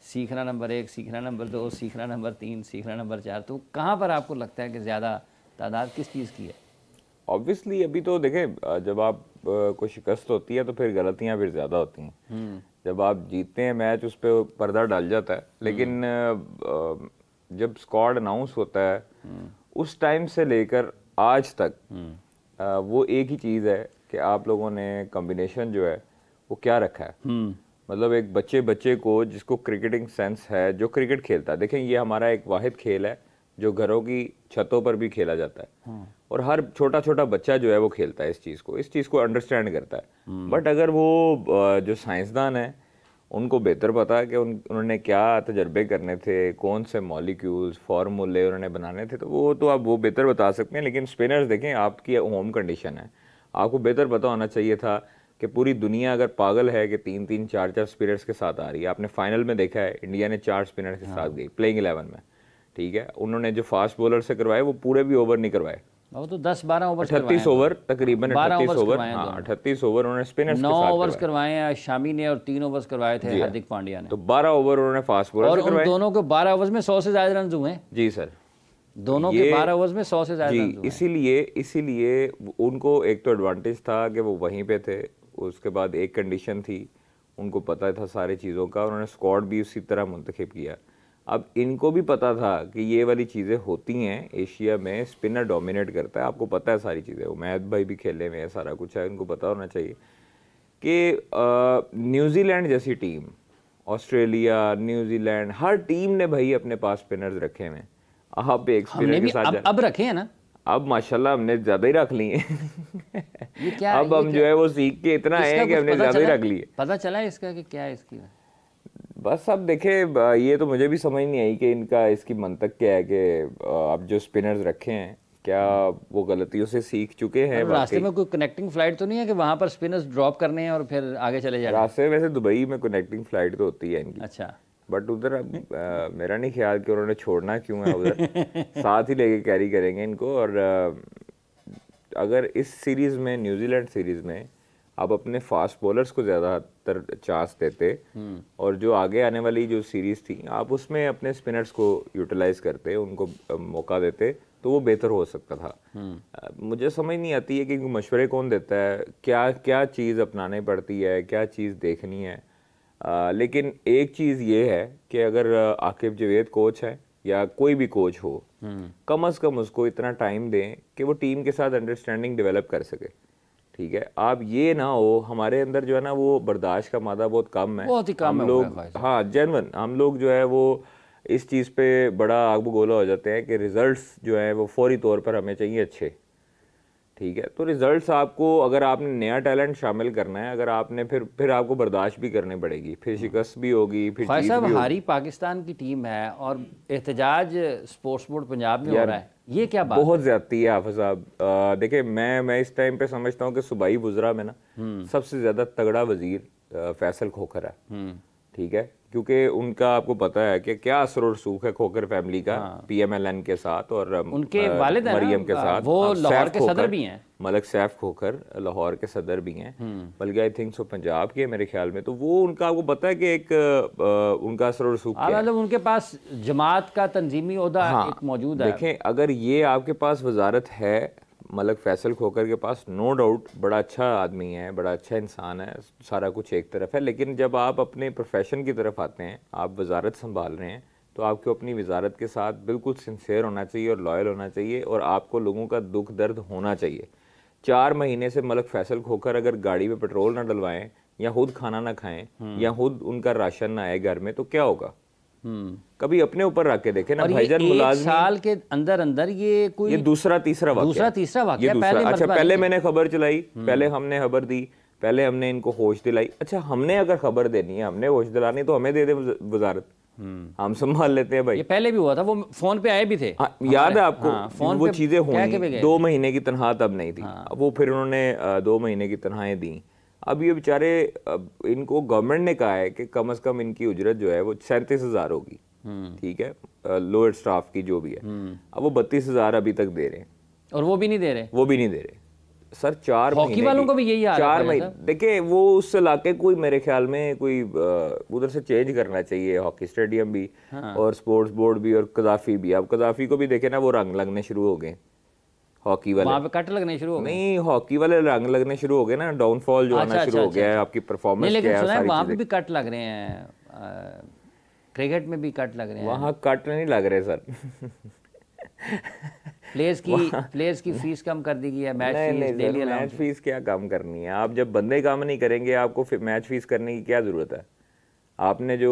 सीखना नंबर 1, सीखना नंबर 2, सीखना नंबर 3, सीखना नंबर 4, तो कहाँ पर आपको लगता है कि ज़्यादा तादाद किस चीज़ की है? ऑब्वियसली अभी तो देखें, जब आप कोई शिकस्त होती है तो फिर गलतियाँ फिर ज़्यादा होती हैं। जब आप जीतते हैं मैच उस पर पर्दा डल जाता है, लेकिन जब स्क्वाड अनाउंस होता है उस टाइम से लेकर आज तक वो एक ही चीज़ है कि आप लोगों ने कॉम्बिनेशन जो है वो क्या रखा है। मतलब एक बच्चे को जिसको क्रिकेटिंग सेंस है, जो क्रिकेट खेलता है। देखें, ये हमारा एक वाहिद खेल है जो घरों की छतों पर भी खेला जाता है और हर छोटा बच्चा जो है वो खेलता है इस चीज़ को अंडरस्टैंड करता है। बट अगर वो जो साइंसदान है उनको बेहतर पता है कि उन्होंने क्या तजर्बे करने थे, कौन से मॉलिक्यूल्स फार्मूले उन्होंने बनाने थे, तो आप वो बेहतर बता सकते हैं। लेकिन स्पिनर्स देखें, आपकी होम कंडीशन है, आपको बेहतर पता होना चाहिए था कि पूरी दुनिया अगर पागल है कि 3-3 4-4 स्पिनर्स के साथ आ रही है। आपने फाइनल में देखा है इंडिया ने 4 स्पिनर्स के साथ गई प्लेइंग 11 में, ठीक है। उन्होंने जो फास्ट बॉलर से करवाए वो पूरे भी ओवर नहीं करवाए, वो तो 10-12 ओवर 38 ओवर तकरीबन 38 ओवर, हाँ 38 ओवर उन्होंने स्पिनर्स के साथ 9 ओवर्स करवाए हैं शामी ने और 3 ओवर्स करवाए थे हार्दिक पांड्या ने, तो 12 ओवर उन्होंने फास्ट बॉलर से करवाए। और दोनों को 12 ओवर्स में 100 से ज्यादा रन हुए हैं। जी सर, दोनों के 12 ओवर्स में 100 से ज्यादा रन हुए। इसीलिए उनको एक तो एडवांटेज था कि वो वहीं पे थे, उसके बाद एक कंडीशन थी, उनको पता था सारी चीज़ों का, उन्होंने स्क्वाड भी उसी तरह मुंतखब किया। अब इनको भी पता था कि ये वाली चीज़ें होती हैं, एशिया में स्पिनर डोमिनेट करता है, आपको पता है सारी चीज़ें, उमैद भाई भी खेले में है, सारा कुछ है, इनको पता होना चाहिए कि न्यूजीलैंड जैसी टीम, ऑस्ट्रेलिया, न्यूजीलैंड, हर टीम ने भाई अपने पास स्पिनर्स रखे हुए हैं। आप एक स्पिनर के साथ अब रखे हैं ना, अब माशाल्लाह हमने ज़्यादा ही रख लिए ये क्या अब हम जो है वो सीख के इतना है कि हमने ज़्यादा ही रख लिए। पता चला है इसका कि क्या है इसकी? बस अब देखे, ये तो मुझे भी समझ नहीं आई कि इनका इसकी मंतक क्या है कि अब जो स्पिनर्स रखे हैं क्या वो गलतियों से सीख चुके हैं। रास्ते में कोई कनेक्टिंग फ्लाइट तो नहीं है कि वहां पर स्पिनर्स ड्रॉप करने हैं और फिर आगे चले जाए? रास्ते में वैसे दुबई में कनेक्टिंग फ्लाइट तो होती है इनकी। अच्छा, बट उधर अब मेरा नहीं ख्याल कि उन्होंने छोड़ना क्यों है उधर साथ ही लेके कैरी करेंगे इनको। और अगर इस सीरीज़ में, न्यूजीलैंड सीरीज़ में आप अपने फास्ट बॉलर्स को ज़्यादातर चांस देते और जो आगे आने वाली जो सीरीज़ थी आप उसमें अपने स्पिनर्स को यूटिलाइज करते, उनको मौका देते, तो वो बेहतर हो सकता था। मुझे समझ नहीं आती है कि मशवरे कौन देता है, क्या क्या चीज़ अपनानी पड़ती है, क्या चीज़ देखनी है। लेकिन एक चीज़ ये है कि अगर आकिब जावेद कोच है या कोई भी कोच हो, कम अज़ कम उसको इतना टाइम दें कि वो टीम के साथ अंडरस्टैंडिंग डेवलप कर सके। ठीक है, आप ये ना हो, हमारे अंदर जो है ना वो बर्दाश्त का मादा बहुत कम है, बहुत ही कम हम लोग, हाँ जेन्युइन हम लोग जो है वो इस चीज़ पे बड़ा आग बगोला हो जाते हैं कि रिजल्ट्स जो है वो फौरी तौर पर हमें चाहिए अच्छे। ठीक है, तो रिजल्ट्स आपको, अगर आपने नया टैलेंट शामिल करना है, अगर आपने फिर आपको बर्दाश्त भी करनी पड़ेगी, फिर शिकस्त भी होगी, फिर जीत भी होगी। हारी पाकिस्तान की टीम है और एहतजाज स्पोर्ट्स बोर्ड पंजाब में हो रहा है, ये क्या बात? बहुत ज्यादती है हाफिज साहब। देखिए मैं इस टाइम पे समझता हूँ कि सूबाई वुज़रा में ना सबसे ज्यादा तगड़ा वजीर फैसल खोखर है। ठीक है, क्योंकि उनका आपको पता है कि क्या असर और सूख है खोखर फैमिली का PMLN के साथ और उनके वालिद हैं मरियम के साथ, वो लाहौर के सदर भी हैं, मलक सैफ खोखर लाहौर के सदर भी हैं, बल्कि आई थिंक सो पंजाब के मेरे ख्याल में। तो वो उनका आपको पता है कि एक उनका असर और सूख है, मतलब उनके पास जमात का तंजीमी ओहदा एक मौजूद है। देखें, अगर ये आपके पास वजारत है, मलक फैसल खोखर के पास नो डाउट बड़ा अच्छा आदमी है, बड़ा अच्छा इंसान है, सारा कुछ एक तरफ है, लेकिन जब आप अपने प्रोफेशन की तरफ आते हैं, आप वजारत संभाल रहे हैं, तो आपको अपनी वजारत के साथ बिल्कुल सिंसेयर होना चाहिए और लॉयल होना चाहिए और आपको लोगों का दुख दर्द होना चाहिए। 4 महीने से मलक फैसल खोखर अगर गाड़ी में पेट्रोल ना डलवाएं या खुद खाना ना खाएं या खुद उनका राशन ना आए घर में, तो क्या होगा? कभी अपने ऊपर रख के देखे ना भाईजान। मुलाजिम साल के अंदर अंदर ये कोई दूसरा तीसरा वाकया अच्छा, पहले मैंने खबर चलाई, पहले हमने खबर दी, पहले हमने इनको होश दिलाई। अच्छा, हमने अगर खबर देनी है, हमने होश दिलानी, तो हमें दे दे वजारत, हम संभाल लेते हैं भाई। ये पहले भी हुआ था, वो फोन पे आए भी थे। याद है आपको? फोन वो चीजें हुई। 2 महीने की तनख्वाह तब नहीं थी, वो फिर उन्होंने 2 महीने की तनख्वाहें दी। अब ये बेचारे, इनको गवर्नमेंट ने कहा है कि कम से कम इनकी उजरत जो है वो 37,000 होगी। ठीक है, लोअर स्टाफ की जो भी है। अब वो 32,000 अभी तक दे रहे हैं, और वो भी नहीं दे रहे, सर 4 महीने। हॉकी वालों को भी यही हाल है। 4 महीने देखिए, वो उस इलाके कोई मेरे ख्याल में कोई उधर से चेंज करना चाहिए, हॉकी स्टेडियम भी और स्पोर्ट्स बोर्ड भी और कजाफी भी। अब कजाफी को भी देखे ना, वो रंग लगने शुरू हो गए, हॉकी वाले वहाँ पे कट लगने शुरू हो गए। नहीं, हॉकी वाले रंग लगने शुरू हो गए ना, डाउनफॉल जो आना शुरू हो गया है, आपकी परफॉर्मेंस क्या है, वहाँ पे भी कट लग रहे हैं, क्रिकेट में भी कट लग रहे हैं। वहाँ कट नहीं लग रहे सर प्लेयर्स की फीस कम कर दी गई है, मैच फीस क्या कम करनी है? आप जब बंदे काम नहीं करेंगे, आपको मैच फीस करने की क्या जरूरत है? आपने जो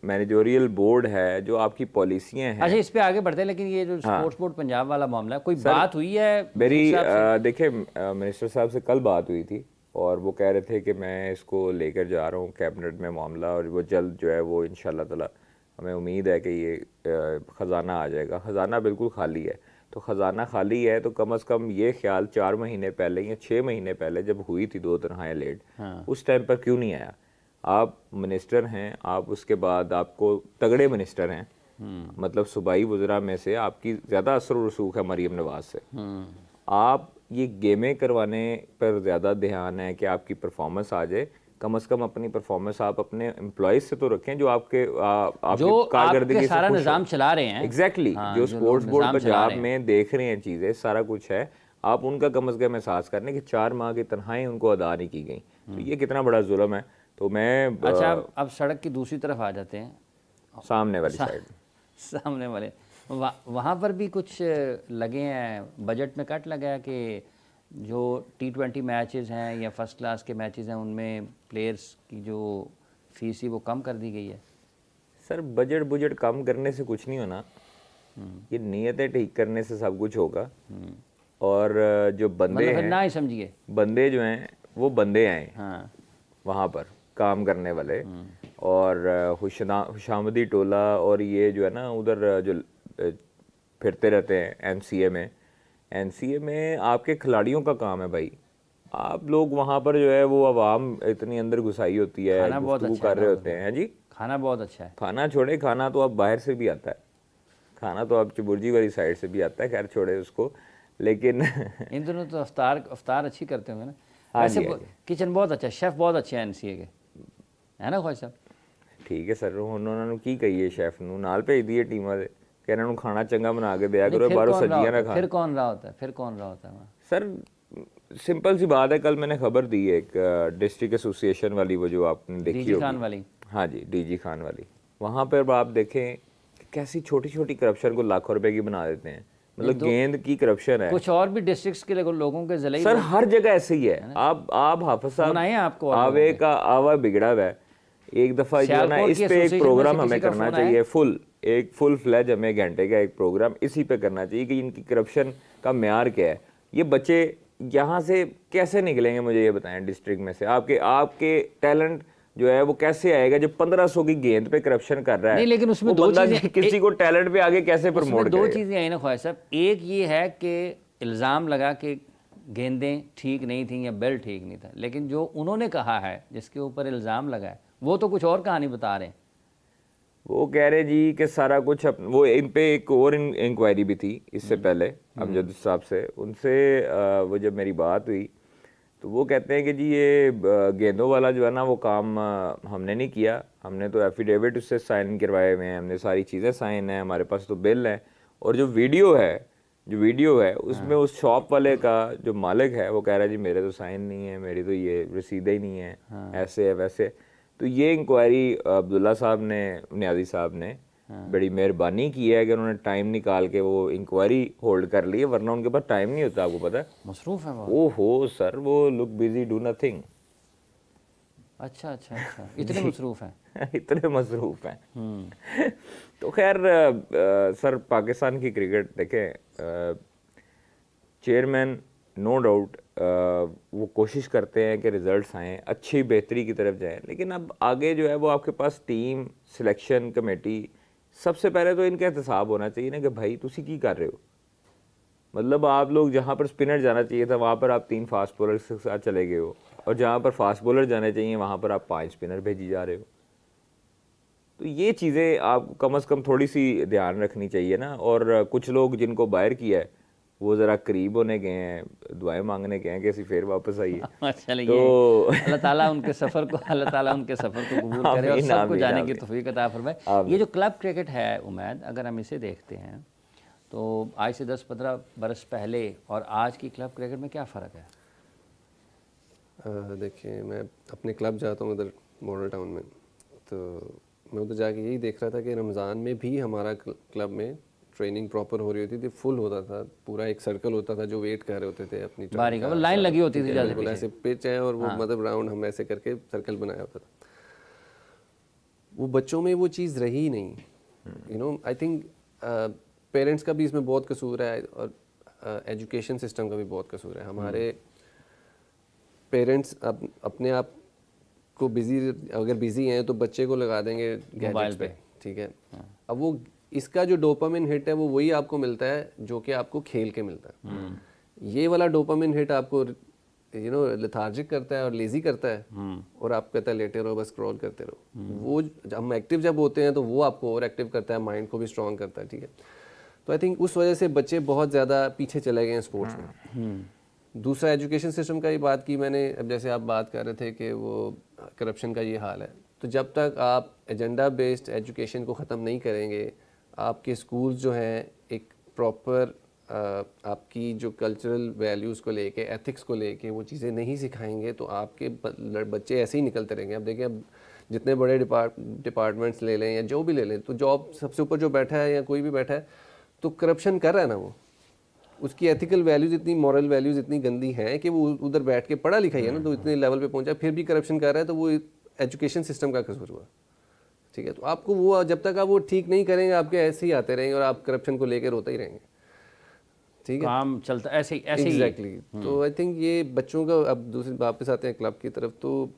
मैनेजोरियल बोर्ड है, जो आपकी पॉलिसियां हैं। अच्छा, इस पे आगे बढ़ते हैं, लेकिन ये जो स्पोर्ट्स बोर्ड पंजाब वाला मामला है, कोई बात हुई है? मेरी देखिए मिनिस्टर साहब से कल बात हुई थी और वो कह रहे थे कि मैं इसको लेकर जा रहा हूँ कैबिनेट में मामला, और वो जल्द जो है वो इंशाल्लाह ताला हमें उम्मीद है कि ये ख़जाना आ जाएगा। ख़जाना बिल्कुल खाली है, तो ख़जाना खाली है तो कम अज़ कम ये ख्याल 4 महीने पहले या 6 महीने पहले जब हुई थी 2 तनख्वाहें लेट, उस टाइम पर क्यों नहीं आया? आप मिनिस्टर हैं, आप उसके बाद आपको तगड़े मिनिस्टर हैं, मतलब सूबाई वज़रा में से आपकी ज़्यादा असर और रसूख है मरीम नवाज से। आप ये गेमें करवाने पर ज़्यादा ध्यान है कि आपकी परफॉर्मेंस आ जाए। कम से कम अपनी परफॉर्मेंस आप अपने एम्प्लॉयज़ से तो रखें जो आपके कारकर्दगी सारा निज़ाम चला रहे हैं। एग्जैक्टली, जो स्पोर्ट्स बोर्ड पंजाब में देख रहे हैं चीज़ें, सारा कुछ है, आप उनका कम से कम एहसास करने कि 4 माह की तनख्वाहें उनको अदा नहीं की गई, तो ये कितना बड़ा जुल्म है। तो मैं अच्छा, अब सड़क की दूसरी तरफ आ जाते हैं। सामने वाली साइड। सामने वाले वहाँ पर भी कुछ लगे हैं, बजट में कट लगा है कि जो T20 मैचेस हैं या फर्स्ट क्लास के मैचेस हैं उनमें प्लेयर्स की जो फीस ही वो कम कर दी गई है? सर बजट कम करने से कुछ नहीं होना, ये नीयतें ठीक करने से सब कुछ होगा। और जो बंदे मतलब हैं ना ही समझिए, बंदे जो हैं वो बंदे आए हाँ वहाँ पर काम करने वाले, और खुशामदी टोला और ये जो है ना उधर जो फिरते रहते हैं एनसीए में आपके खिलाड़ियों का काम है भाई। आप लोग वहाँ पर जो है वो आवाम इतनी अंदर घुसाई होती है, खाना बहुत गुफ्तगू अच्छा कर है रहे ना होते हैं जी। खाना बहुत अच्छा है। खाना छोड़े, खाना तो अब बाहर से भी आता है, खाना तो अब चबुर्जी वाली साइड से भी आता है, खैर छोड़े उसको। लेकिन इन दोनों तो अफ्तार अच्छी करते होंगे ना। हाँ वैसे जी, हाँ जी। किचन बहुत अच्छा है, शेफ़ बहुत अच्छे हैं एनसीए के, है ना ख्वाजा साहब? ठीक है सर, उन्होंने की कही है शेफ ਨੂੰ ਨਾਲ ਭੇਜ ਦਈਏ ਟੀਮਾਂ ਦੇ ਕਿ ਇਹਨਾਂ ਨੂੰ ਖਾਣਾ ਚੰਗਾ ਬਣਾ ਕੇ ਦਿਆ ਕਰੋ, ਬਾਹਰੋਂ सब्जियां ना खाएं। फिर कौन रहा होता है वहाँ? सर सिंपल सी बात है, कल मैंने खबर दी है एक डिस्ट्रिक्ट एसोसिएशन वाली, वो जो आपने देखी डीजी खान वाली। हाँ जी, डीजी खान वाली। वहाँ पर आप देखें कि कैसी छोटी छोटी करप्शन को लाखों रुपए की बना देते हैं, मतलब गेंद की करप्शन है। कुछ और भी डिस्ट्रिक्ट्स के लोगों के ज़िले सर हर जगह ऐसे ही है। आप हाफिज साहब आवे का आवा बिगड़ा हुआ है। एक दफ़ा जो है ना इस पे एक प्रोग्राम हमें करना चाहिए, फुल फ्लैज हमें घंटे का एक प्रोग्राम इसी पे करना चाहिए कि इनकी करप्शन का म्यार क्या है। ये बच्चे यहाँ से कैसे निकलेंगे, मुझे ये बताएं। डिस्ट्रिक्ट में से आपके टैलेंट जो है वो कैसे आएगा जब 1500 की गेंद पे करप्शन कर रहा है? नहीं, लेकिन उसमें दो चीजें, किसी को टैलेंट पे आगे कैसे प्रमोट करेगा? दो चीजें आई ना ख्वाजा साहब। एक ये है कि इल्ज़ाम लगा कि गेंदें ठीक नहीं थी या बेल ठीक नहीं था, लेकिन जो उन्होंने कहा है जिसके ऊपर इल्ज़ाम लगा है वो तो कुछ और कहानी बता रहे हैं। वो कह रहे जी कि सारा कुछ वो इन पे एक और इंक्वायरी भी थी इससे पहले अमजद साहब से, उनसे वो जब मेरी बात हुई तो वो कहते हैं कि जी ये गेंदों वाला जो है ना वो काम हमने नहीं किया, हमने तो एफिडेविट उससे साइन करवाए हुए हैं, हमने सारी चीज़ें साइन है, हमारे पास तो बिल है। और जो वीडियो है उसमें उस शॉप वाले का जो मालिक है वो कह रहा है जी मेरे तो साइन नहीं है, मेरी तो ये रसीदें ही नहीं है, ऐसे है वैसे। तो ये इंक्वायरी अब्दुल्ला साहब ने, नियाज़ी साहब ने बड़ी मेहरबानी की है कि उन्होंने टाइम निकाल के वो इंक्वायरी होल्ड कर ली है, वरना उनके पास टाइम नहीं होता, आपको पता है। मसरूफ़ है वो। ओहो सर, वो लुक बिजी डू नथिंग। अच्छा, इतने मसरूफ़ हैं। इतने मसरूफ़ हैं। तो खैर सर पाकिस्तान की क्रिकेट देखें, चेयरमैन नो डाउट वो कोशिश करते हैं कि रिज़ल्ट्स आएँ, अच्छी बेहतरी की तरफ जाएं, लेकिन अब आगे जो है वो आपके पास टीम सिलेक्शन कमेटी, सबसे पहले तो इनका एहतसाब होना चाहिए ना कि भाई तुसी की कर रहे हो। मतलब आप लोग जहाँ पर स्पिनर जाना चाहिए था वहाँ पर आप 3 फास्ट बॉलर के साथ चले गए हो, और जहाँ पर फास्ट बॉलर जाने चाहिए वहाँ पर आप 5 स्पिनर भेजी जा रहे हो। तो ये चीज़ें आपको कम से कम थोड़ी सी ध्यान रखनी चाहिए ना। और कुछ लोग जिनको बाहर किया है वो ज़रा करीब होने गए हैं, दुआएं मांगने गए हैं कि ऐसी फिर वापस आइए। तो अल्लाह ताला उनके सफ़र को कबूल करे और सबको जाने की तौफीक अता फरमाए। ये जो क्लब क्रिकेट है उमैद, अगर हम इसे देखते हैं तो आज से 10-15 बरस पहले और आज की क्लब क्रिकेट में क्या फ़र्क है? देखिए, मैं अपने क्लब जाता हूँ उधर मॉडल टाउन में, तो मैं उधर जाके यही देख रहा था कि रमज़ान में भी हमारा क्लब में ट्रेनिंग प्रॉपर हो रही होती थी, फुल होता था, पूरा एक सर्कल होता था जो वेट कर रहे होते थे अपनी बारी का, लाइन लगी होती थी बिल्कुल ऐसे पिच है और वो मतलब राउंड हम ऐसे करके सर्कल बनाया होता था। वो बच्चों में वो चीज़ रही नहीं। You know, I think parents का भी इसमें बहुत कसूर है और एजुकेशन सिस्टम का भी बहुत कसूर है। हमारे पेरेंट्स अपने आप को अगर बिजी हैं तो बच्चे को लगा देंगे गैजेट्स पे, ठीक है। अब वो इसका जो डोपामिन हिट है वो वही आपको मिलता है जो कि आपको खेल के मिलता है। ये वाला डोपामिन हिट आपको लेथार्जिक करता है और लेजी करता है, और आप कहता है लेटे रहो, बस स्क्रॉल करते रहो। वो हम एक्टिव जब होते हैं तो वो आपको और एक्टिव करता है, माइंड को भी स्ट्रॉन्ग करता है, ठीक है। तो आई थिंक उस वजह से बच्चे बहुत ज़्यादा पीछे चले गए हैं स्पोर्ट्स में। दूसरा एजुकेशन सिस्टम का ही बात की मैंने, अब जैसे आप बात कर रहे थे कि वो करप्शन का ये हाल है, तो जब तक आप एजेंडा बेस्ड एजुकेशन को ख़त्म नहीं करेंगे, आपके स्कूल्स जो हैं एक प्रॉपर आपकी जो कल्चरल वैल्यूज़ को लेके, एथिक्स को लेके वो चीज़ें नहीं सिखाएंगे, तो आपके बच्चे ऐसे ही निकलते रहेंगे। अब देखिए, अब जितने बड़े डिपार्टमेंट्स ले लें या जो भी ले लें, तो जॉब सबसे ऊपर जो बैठा है या कोई भी बैठा है तो करप्शन कर रहा है ना, वो उसकी एथिकल वैल्यूज इतनी, मॉरल वैल्यूज इतनी गंदी हैं कि वो उधर बैठ के पढ़ा लिखा ही है ना, तो इतने लेवल पे पहुंचा फिर भी करप्शन कर रहा है, तो वो एजुकेशन सिस्टम का कसूर हुआ। ठीक है, तो आपको वो जब तक आप वो ठीक नहीं करेंगे आपके ऐसे ही आते रहेंगे और आप करप्शन को लेकर रोते ही रहेंगे। ठीक है, काम चलता ऐसे ऐसे एग्जैक्टली। तो आई थिंक ये बच्चों का, अब दूसरी वापस आते हैं क्लब की तरफ, तो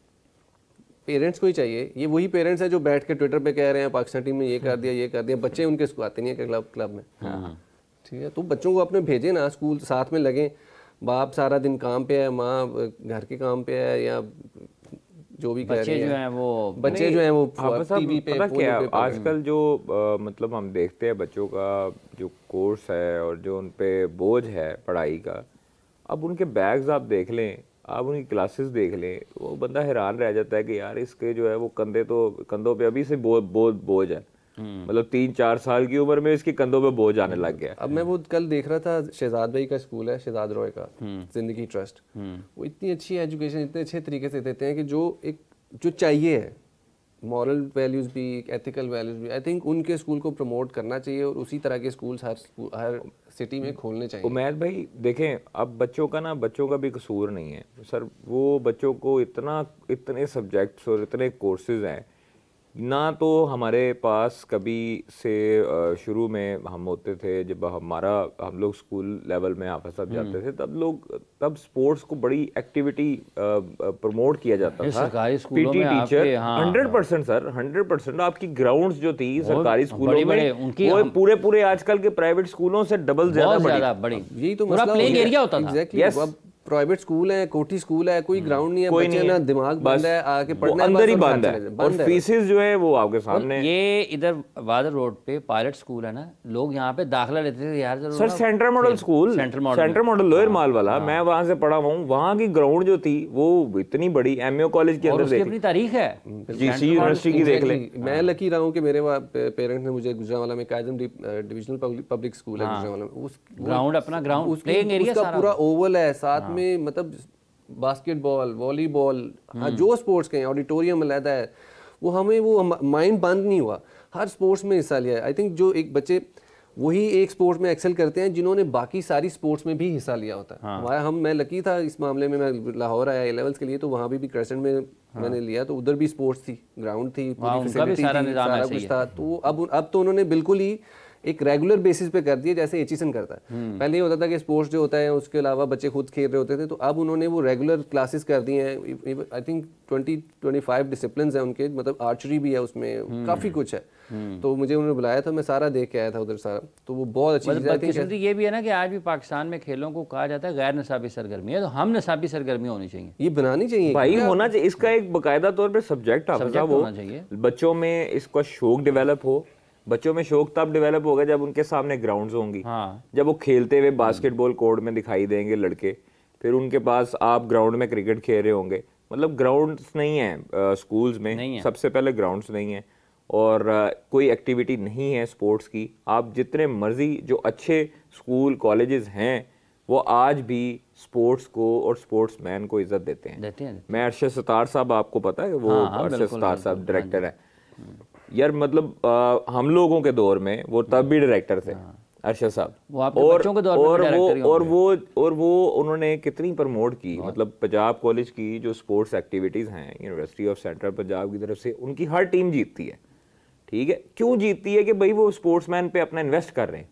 पेरेंट्स को ही चाहिए, ये वही पेरेंट्स हैं जो बैठ के ट्विटर पे कह रहे हैं पाकिस्तान टीम ने ये कर दिया ये कर दिया, बच्चे उनके स्कूल आते नहीं है क्लब में। ठीक है, तो बच्चों को अपने भेजें ना स्कूल, साथ में लगें। बाप सारा दिन काम पे है, माँ घर के काम पे है, या जो भी कर रही है, बच्चे जो हैं वो टीवी पे, पता क्या आजकल जो मतलब हम देखते हैं बच्चों का जो कोर्स है और जो उन पे बोझ है पढ़ाई का, अब उनके बैग्स आप देख लें, आप उनकी क्लासेस देख लें, वो बंदा हैरान रह जाता है कि यार इसके जो है वो कंधों पे अभी से बोझ है। मतलब 3-4 साल की उम्र में इसके कंधों पे बोझ आने लग गया। अब मैं वो कल देख रहा था, शहजाद भाई का स्कूल है, शहजाद रॉय का जिंदगी ट्रस्ट, वो इतनी अच्छी एजुकेशन इतने अच्छे तरीके से देते हैं कि जो चाहिए है, मॉरल वैल्यूज भी, एथिकल वैल्यूज भी, आई थिंक उनके स्कूल को प्रमोट करना चाहिए और उसी तरह के स्कूल्स हर सिटी में खोलने चाहिए। उमैद भाई देखें, अब बच्चों का भी कसूर नहीं है सर, वो बच्चों को इतने सब्जेक्ट्स और इतने कोर्सेज हैं ना, तो हमारे पास कभी से शुरू में हम होते थे, जब हम लोग स्कूल लेवल में हाफिज साहब जाते थे, तब स्पोर्ट्स को बड़ी एक्टिविटी प्रमोट किया जाता था। पीटी टीचर 100% सर, 100% आपकी ग्राउंड्स जो थी सरकारी स्कूलों में वो पूरे आजकल के प्राइवेट स्कूलों से डबल ज्यादा बड़ी। यही तो मसला एरिया होता था। एग्जैक्टली, प्राइवेट स्कूल है, कोठी स्कूल है, कोई ग्राउंड नहीं है, बच्चे ना दिमाग बंद है, आके पढ़ना अंदर ही बंद है, और फीसेस जो है वो आपके सामने। ये इधर वादर रोड पे पायलट स्कूल है ना, लोग यहाँ पे दाखिला लेते थे यार sir, central model school, central model lower mall वाला, मैं वहां से पढ़ा हूँ, वहाँ की ग्राउंड जो थी वो इतनी बड़ी, एमएओ कॉलेज के अंदर अपनी तारीख है, जीसी यूनिवर्सिटी की देख ले। मैं लकी रहा हूँ कि मेरे पेरेंट्स ने मुझे गुजरांवाला में कायदम डिविजनल पब्लिक स्कूल है गुजरांवाला में, उस ग्राउंड अपना ग्राउंड प्लेइंग एरिया उसका पूरा ओवल है, साथ में मतलब बास्केटबॉल, वॉलीबॉल, जो स्पोर्ट्स के ऑडिटोरियम अलग है, वो हमें वो माइंड बंद नहीं हुआ, हर स्पोर्ट्स में हिस्सा लिया है। आई थिंक जो एक बच्चे वही एक स्पोर्ट्स में एक्सेल करते हैं जिन्होंने बाकी सारी स्पोर्ट्स में भी हिस्सा लिया होता है। हमारा मैं लकी था इस मामले में, मैं लाहौर आया A-levels के लिए, तो वहाँ भी क्रेसेंट में मैंने लिया, तो उधर भी स्पोर्ट्स थी, ग्राउंड थी, पूरी फैसिलिटी थी, सारा कुछ था। तो अब तो उन्होंने बिल्कुल ही एक रेगुलर बेसिस पे कर दिया जैसे एचईसन करता है। पहले ये होता था कि स्पोर्ट्स जो होता है उसके अलावा बच्चे खुद खेल रहे होते थे, तो अब उन्होंने वो रेगुलर क्लासेस कर दी हैं। आई थिंक 20-25 डिसिप्लिन्स हैं उनके, मतलब आर्चरी भी है उसमें, काफ़ी कुछ है। तो मुझे उन्होंने बुलाया था, मैं सारा देख के आया था उधर सारा, तो वो बहुत अच्छी चीज़ है। ये भी है ना कि आज भी पाकिस्तान में खेलों को कहा जाता है गैर निसाबी सरगर्मी है, तो हम निसाबी सरगर्मी होनी चाहिए, ये बनानी चाहिए भाई, होना चाहिए। इसका एक बाकायदा तौर पर सब्जेक्ट होना चाहिए, बच्चों में इसका शौक डेवलप हो। बच्चों में शौक तब डेवलप होगा जब उनके सामने ग्राउंड्स होंगी, जब वो खेलते हुए बास्केटबॉल कोर्ट में दिखाई देंगे लड़के, फिर उनके पास आप ग्राउंड में क्रिकेट खेल रहे होंगे। मतलब ग्राउंड्स नहीं है स्कूल्स में, सबसे पहले ग्राउंड्स नहीं है, और कोई एक्टिविटी नहीं है स्पोर्ट्स की। आप जितने मर्जी जो अच्छे स्कूल कॉलेजेस हैं वो आज भी स्पोर्ट्स को और स्पोर्ट्स मैन को इज्जत देते हैं। मैं अरशद सत्तार साहब, आपको पता है वो अरशद सत्तार साहब डायरेक्टर है यार, मतलब हम लोगों के दौर में वो तब भी डायरेक्टर थे अरशद साहब, और वो उन्होंने कितनी प्रमोट की, मतलब पंजाब कॉलेज की जो स्पोर्ट्स एक्टिविटीज हैं, यूनिवर्सिटी ऑफ सेंट्रल पंजाब की तरफ से उनकी हर टीम जीतती है। ठीक है, क्यों जीतती है कि भाई वो स्पोर्ट्समैन पे अपना इन्वेस्ट कर रहे हैं,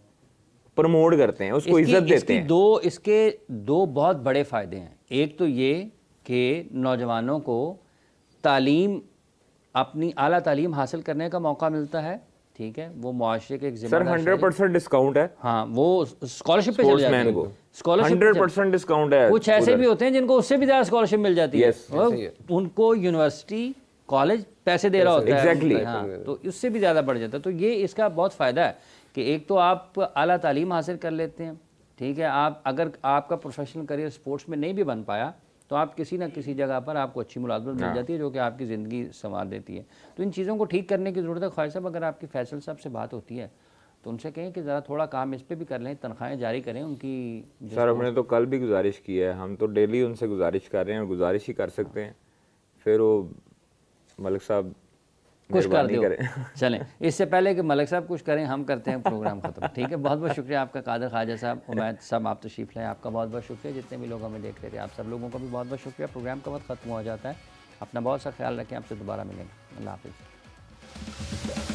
प्रमोट करते हैं, उसको इज्जत देते हैं। इसके दो बहुत बड़े फायदे हैं। एक तो ये कि नौजवानों को तालीम, अपनी आला तालीम हासिल करने का मौका मिलता है। ठीक है, वो मुआशरे के एक सर 100% डिस्काउंट है। हाँ, वो स्कॉलरशिप पे चले जाते हैं, स्कॉलरशिप 100% डिस्काउंट है। कुछ ऐसे भी होते हैं जिनको उससे भी ज्यादा स्कॉलरशिप मिल जाती है, उनको यूनिवर्सिटी कॉलेज पैसे दे रहा होता है। हाँ, तो उससे भी ज़्यादा बढ़ जाता है। तो ये इसका बहुत फ़ायदा है कि एक तो आप आला तालीम हासिल कर लेते हैं। ठीक है, आप अगर आपका प्रोफेशनल करियर स्पोर्ट्स में नहीं भी बन पाया तो आप किसी ना किसी जगह पर आपको अच्छी मुलाजमत मिल जाती है जो कि आपकी ज़िंदगी संवार देती है। तो इन चीज़ों को ठीक करने की ज़रूरत है। ख्वाहिश साहब, अगर आपकी फैसल साहब से बात होती है तो उनसे कहें कि ज़रा थोड़ा काम इस पर भी कर लें, तनख्वाहें जारी करें उनकी। सर हमने तो कल भी गुजारिश की है, हम तो डेली उनसे गुजारिश कर रहे हैं और गुजारिश ही कर सकते हैं। फिर वो मलिक साहब कुछ कर दो। चलें, इससे पहले कि मलिक साहब कुछ करें, हम करते हैं प्रोग्राम ख़त्म। ठीक है, बहुत बहुत शुक्रिया आपका कादर ख्वाजा साहब, उमैद साहब आप तशरीफ़ लाए, आपका बहुत बहुत शुक्रिया। जितने भी लोग हमें देख रहे थे, आप सब लोगों का भी बहुत बहुत शुक्रिया। प्रोग्राम का वक्त ख़त्म हो जाता है, अपना बहुत सा ख्याल रखें, आपसे दोबारा मिलेंगे। अल्लाह हाफ़िज़।